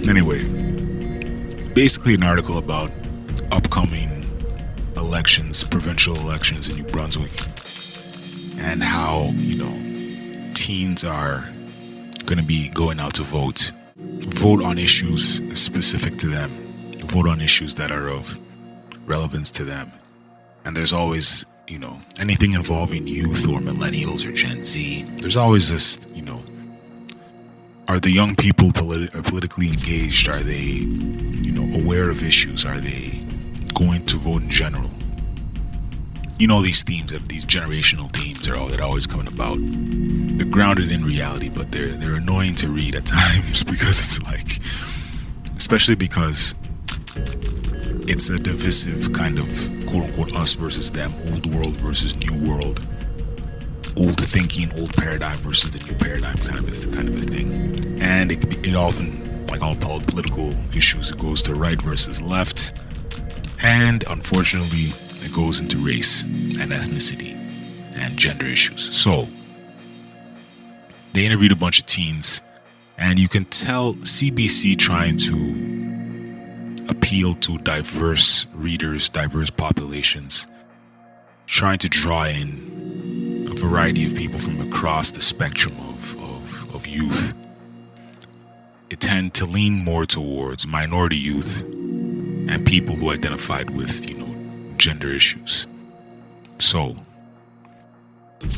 Anyway, basically an article about upcoming elections, provincial elections in New Brunswick, and how, teens are going to be going out to vote on issues specific to them, vote on issues that are of relevance to them. And there's always, anything involving youth or millennials or Gen Z, there's always this, are the young people politically engaged? Are they, aware of issues? Are they going to vote in general? These themes, these generational themes they're always coming about. They're grounded in reality, but they're annoying to read at times because it's like, especially because it's a divisive kind of quote unquote us versus them, old world versus new world, old thinking, old paradigm versus the new paradigm kind of a thing. And it often, like all political issues, it goes to right versus left, and unfortunately it goes into race and ethnicity and gender issues. So they interviewed a bunch of teens, and you can tell CBC trying to appeal to diverse readers, diverse populations, trying to draw in a variety of people from across the spectrum of youth. It tend to lean more towards minority youth and people who identified with, gender issues. So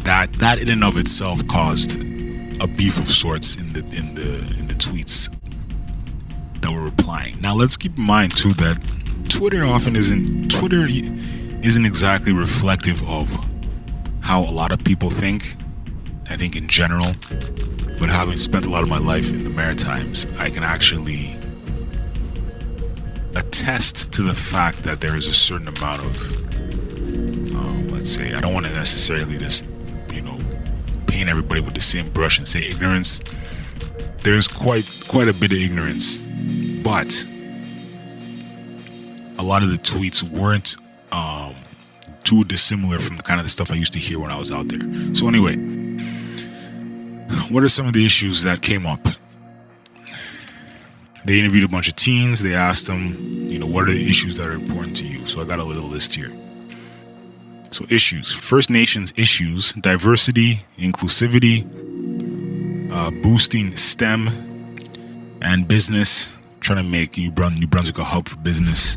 that in and of itself caused a beef of sorts in the tweets that were replying. Now let's keep in mind too that Twitter isn't exactly reflective of how a lot of people think, I think in general. But having spent a lot of my life in the Maritimes, I can actually attest to the fact that there is a certain amount of, let's say, I don't want to necessarily just, paint everybody with the same brush and say ignorance. There's quite a bit of ignorance, but a lot of the tweets weren't too dissimilar from the kind of the stuff I used to hear when I was out there. So anyway, what are some of the issues that came up? They interviewed a bunch of teens. They asked them, what are the issues that are important to you? So I got a little list here. So issues: First Nations issues, diversity, inclusivity, boosting STEM and business, trying to make New Brunswick a hub for business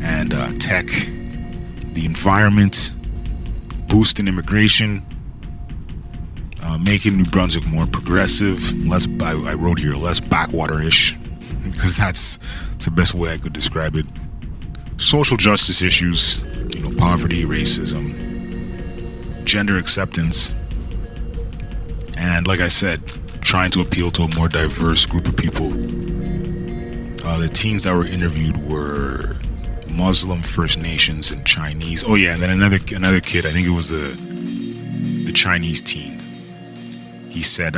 and tech, the environment, boosting immigration, making New Brunswick more progressive, I wrote here, less backwater-ish, because that's the best way I could describe it. Social justice issues, poverty, racism, gender acceptance, and like I said, trying to appeal to a more diverse group of people. The teens that were interviewed were Muslim, First Nations, and Chinese. Oh yeah, and then another kid, I think it was the Chinese teen. He said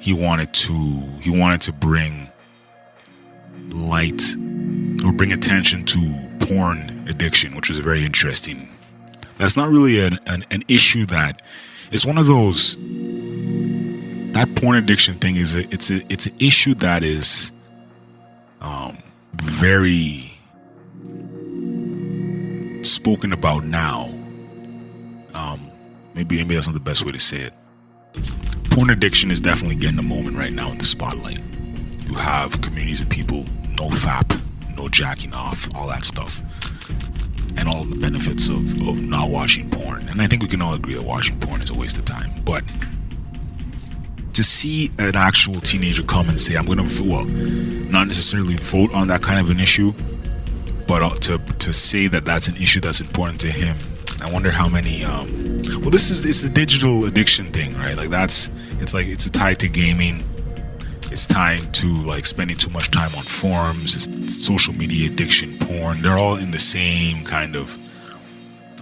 he wanted to bring light or bring attention to porn addiction, which was very interesting. That's not really an issue that is one of those. That porn addiction thing it's an issue that is very spoken about now. Maybe that's not the best way to say it. Porn addiction is definitely getting a moment right now in the spotlight. You have communities of people, no FAP, no jacking off, all that stuff, and all of the benefits of not watching porn. And I think we can all agree that watching porn is a waste of time. But to see an actual teenager come and say, I'm going to, not necessarily vote on that kind of an issue, but to say that that's an issue that's important to him, I wonder how many, it's the digital addiction thing, right? Like it's tied to gaming. It's tied to like spending too much time on forums. It's social media addiction, porn. They're all in the same kind of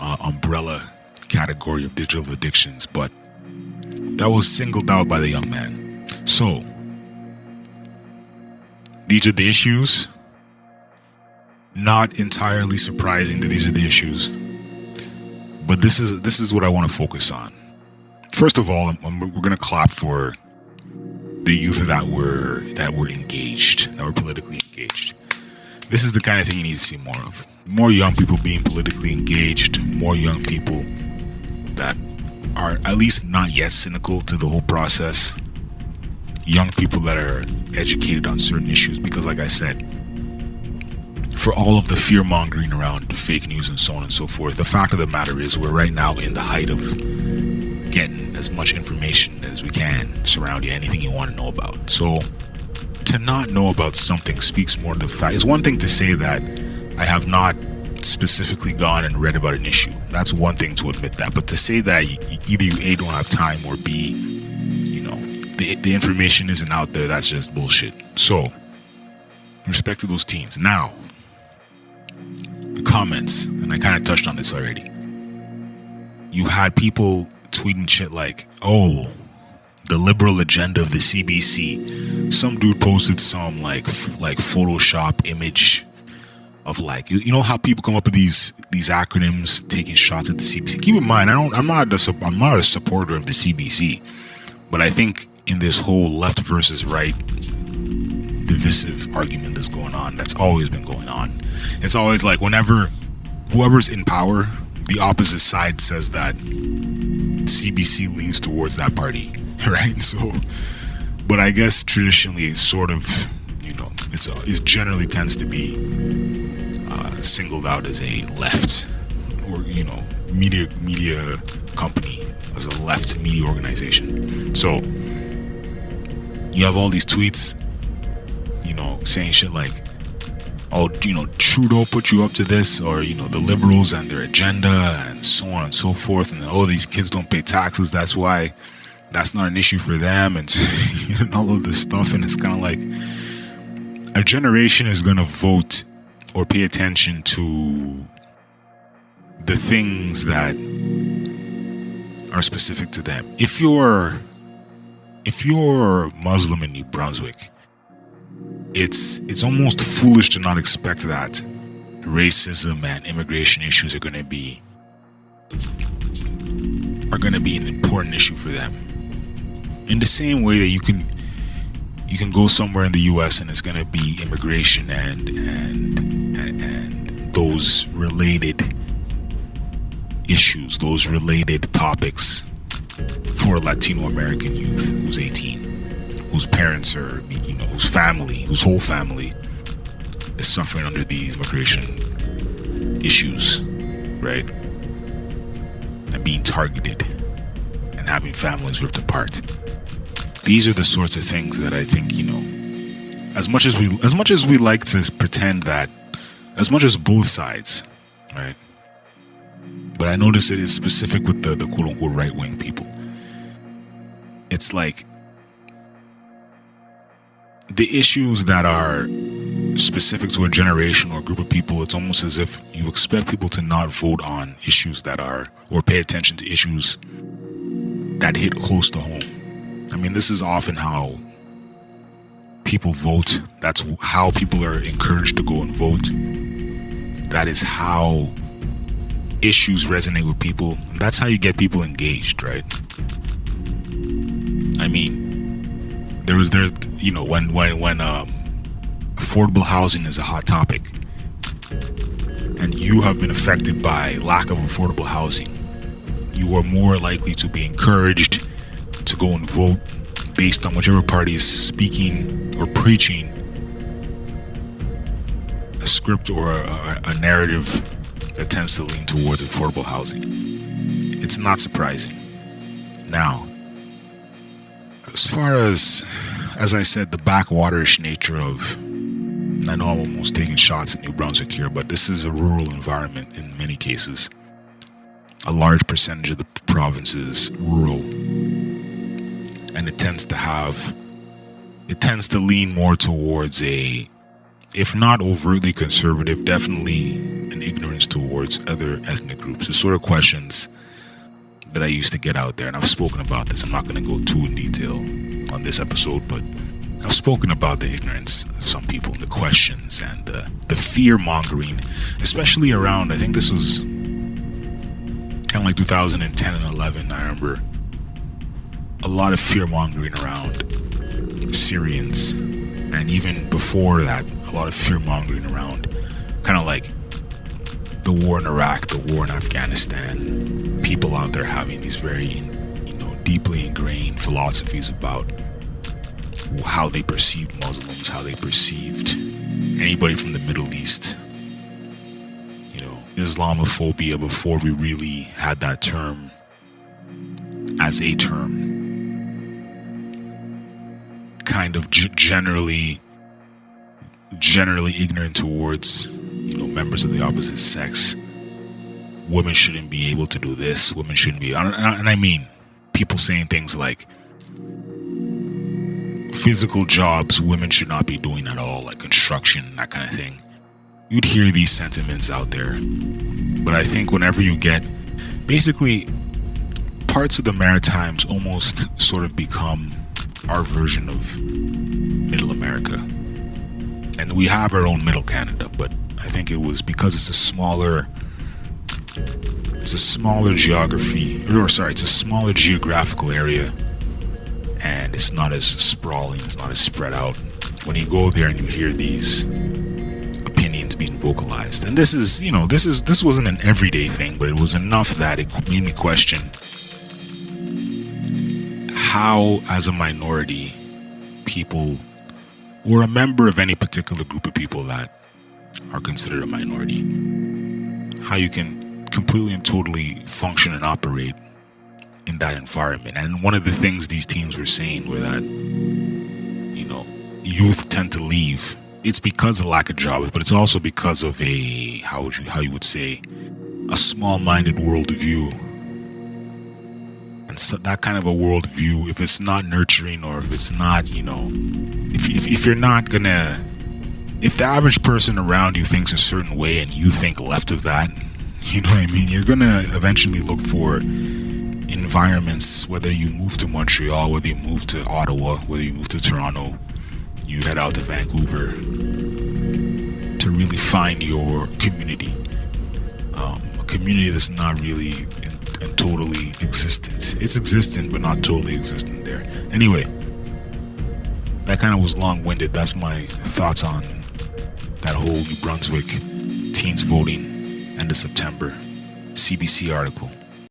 umbrella category of digital addictions, but that was singled out by the young man. So these are the issues. Not entirely surprising that these are the issues, but this is what I want to focus on. First of all, we're going to clap for the youth that were engaged, that were politically engaged. This is the kind of thing you need to see more of. More young people being politically engaged, more young people that are at least not yet cynical to the whole process. Young people that are educated on certain issues, because like I said, for all of the fear mongering around fake news and so on and so forth, the fact of the matter is we're right now in the height of getting as much information as we can surrounding anything you want to know about. So to not know about something speaks more to the fact. It's one thing to say that I have not specifically gone and read about an issue. That's one thing to admit that. But to say that either you A, don't have time, or B, you know, the information isn't out there, that's just bullshit. So, respect to those teens. Now, the comments, and I kind of touched on this already. You had people tweeting shit like, oh, the liberal agenda of the CBC. Some dude posted some like Photoshop image of like, you know how people come up with these acronyms taking shots at the CBC. Keep in mind, I'm not a supporter of the CBC, but I think in this whole left versus right divisive argument that's going on, that's always been going on. It's always like whenever whoever's in power, the opposite side says that CBC leans towards that party, right? So, but I guess traditionally it's sort of, you know, it generally tends to be singled out as a left, or, you know, media company, as a left media organization. So you have all these tweets, you know, saying shit like, oh, you know, Trudeau put you up to this, or, you know, the liberals and their agenda, and so on and so forth, and oh, these kids don't pay taxes, that's why that's not an issue for them, and all of this stuff. And it's kind of like a generation is going to vote or pay attention to the things that are specific to them. If you're Muslim in New Brunswick, it's almost foolish to not expect that racism and immigration issues are going to be an important issue for them. In the same way that you can go somewhere in the US and it's going to be immigration and those related issues, those related topics for a Latino American youth who's 18, whose parents are, you know, whose whole family is suffering under these immigration issues, right? And being targeted and having families ripped apart. These are the sorts of things that I think, you know, as much as we like to pretend that, as much as both sides, right? But I notice it is specific with the quote unquote right wing people. It's like the issues that are specific to a generation or a group of people, it's almost as if you expect people to not vote on issues that are, or pay attention to issues that hit close to home. I mean, this is often how people vote. That's how people are encouraged to go and vote. That is how issues resonate with people. And that's how you get people engaged, right? I mean, there's you know, when affordable housing is a hot topic and you have been affected by lack of affordable housing, you are more likely to be encouraged to go and vote based on whichever party is speaking or preaching a script or a narrative that tends to lean towards affordable housing. It's not surprising. Now, as far as I said, the backwaterish nature of, I know I'm almost taking shots at New Brunswick here, but this is a rural environment in many cases. A large percentage of the province is rural, and it tends to lean more towards a, if not overtly conservative, definitely an ignorance towards other ethnic groups. The sort of questions that I used to get out there, and I've spoken about this. I'm not going to go too in detail on this episode, but I've spoken about the ignorance of some people, and the questions and the fear mongering, especially around, I think this was kind of like 2010 and 11. I remember a lot of fear mongering around Syrians, and even before that, a lot of fear mongering around kind of like the war in Iraq, the war in Afghanistan. People out there having these very, deeply ingrained philosophies about how they perceived Muslims, how they perceived anybody from the Middle East. Islamophobia, before we really had that term as a term, kind of generally ignorant towards members of the opposite sex. Women shouldn't be able to do this, women shouldn't be, and I mean people saying things like physical jobs women should not be doing at all, like construction, that kind of thing. You'd hear these sentiments out there, but I think whenever you get, basically, parts of the Maritimes almost sort of become our version of Middle America, and we have our own Middle Canada, but I think it was because it's a smaller geographical area, and it's not as sprawling, it's not as spread out. When you go there and you hear these opinions being vocalized, and this wasn't an everyday thing, but it was enough that it made me question how, as a minority, people, or a member of any particular group of people that are considered a minority, how you can completely and totally function and operate in that environment. And one of the things these teens were saying were that, youth tend to leave. It's because of lack of jobs, but it's also because of a, how you would say, a small-minded worldview. And so that kind of a worldview, if it's not nurturing, or if it's not, if you're not gonna, if the average person around you thinks a certain way and you think left of that, you're gonna eventually look for environments, whether you move to Montreal, whether you move to Ottawa, whether you move to Toronto, you head out to Vancouver to really find your community. A community that's not really and totally existent. It's existent, but not totally existent there. Anyway, that kind of was long-winded. That's my thoughts on that whole New Brunswick teens voting end of September CBC article.